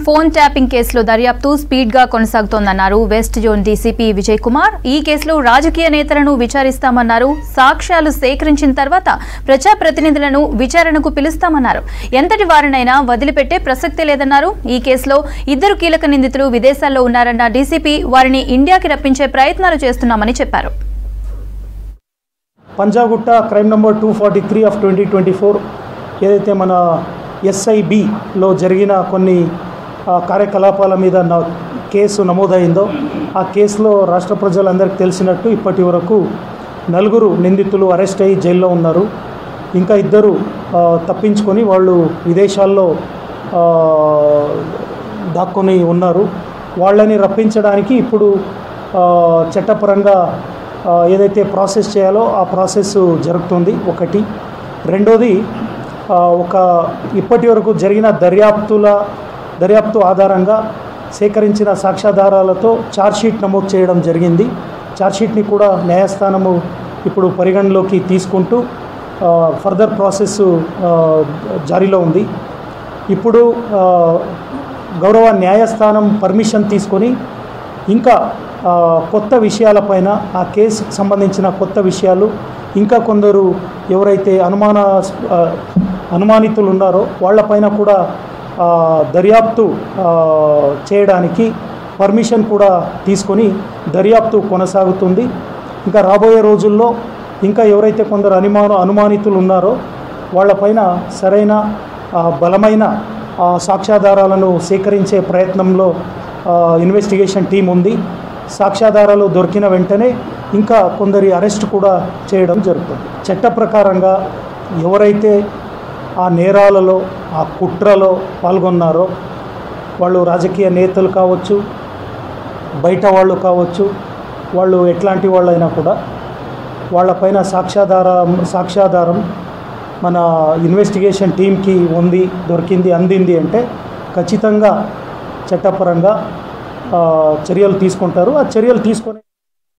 Phone tapping కేసులో దర్యాప్తు speed గా కొనసాగుతోందన్నారు west zone DCP Vijay Kumar. ఈ కేసులో రాజకీయ నేతలను విచారిస్తామన్నారు. సాక్ష్యాలు సేకరించిన తర్వాత ప్రజాప్రతినిధులను విచారణకు పిలుస్తామన్నారు. ఎంతటి వారినైనా వదిలిపెట్టే ప్రసక్తే లేదన్నారు. ఈ కేసులో ఇద్దరు కీలక నిందితులు విదేశాల్లో ఉన్నారన్న డీసీపీ వారిని ఇండియాకి రప్పించే ప్రయత్నాలు చేస్తున్నామని చెప్పారు. పంజాగుట్ట క్రైమ్ నంబర్ 243 ఆఫ్ 2024 ఏదైతే మన SIBలో జరిగిన కొన్ని కార్యకలాపాల మీద కేసు నమోదైందో ఆ కేసులో రాష్ట్ర ప్రజలందరికీ తెలిసినట్టు ఇప్పటి వరకు 4 నిందితులు అరెస్ట్ అయ్యి జైల్లో ఉన్నారు. ఇంకా 2 తప్పించుకొని వాళ్ళు విదేశాల్లో దాక్కొని ఉన్నారు. వాళ్ళని రప్పించడానికి ఇప్పుడు చట్టపరంగా ఏదైతే ప్రాసెస్ చేయాలో ఆ ప్రాసెస్ జరుగుతుంది. ఒకటి. రెండోది, ఇప్పటి వరకు జరిగిన దర్యాప్తు ఆధారంగా సేకరించిన సాక్ష్యాధారాలతో ఛార్జ్షీట్ నమోదు చేయడం జరిగింది. ఛార్జ్షీట్ని కూడా న్యాయస్థానము ఇప్పుడు పరిగణలోకి తీసుకుంటూ ఫర్దర్ ప్రాసెస్ జారీలో ఉంది. ఇప్పుడు గౌరవ న్యాయస్థానం పర్మిషన్ తీసుకొని ఇంకా కొత్త విషయాలపైన ఆ కేసుకు సంబంధించిన కొత్త విషయాలు ఇంకా కొందరు ఎవరైతే అనుమానితులు ఉన్నారో వాళ్ళపైన కూడా దర్యాప్తు చేయడానికి పర్మిషన్ కూడా తీసుకొని దర్యాప్తు కొనసాగుతుంది. ఇంకా రాబోయే రోజుల్లో ఇంకా ఎవరైతే కొందరు అనుమానితులు ఉన్నారో వాళ్ళపైన సరైన బలమైన సాక్ష్యాధారాలను సేకరించే ప్రయత్నంలో ఇన్వెస్టిగేషన్ టీం ఉంది. సాక్ష్యాధారాలు దొరికిన వెంటనే ఇంకా కొందరి అరెస్ట్ కూడా చేయడం జరుగుతుంది. చట్ట ప్రకారంగా ఎవరైతే ఆ నేరాలలో ఆ కుట్రలో పాల్గొన్నారో వాళ్ళు రాజకీయ నేతలు కావచ్చు, బయట వాళ్ళు కావచ్చు, వాళ్ళు ఎట్లాంటి వాళ్ళైనా కూడా వాళ్ళపైన సాక్ష్యాధారం మన ఇన్వెస్టిగేషన్ టీంకి అందింది అంటే ఖచ్చితంగా చట్టపరంగా చర్యలు తీసుకుంటారు. ఆ చర్యలు తీసుకొని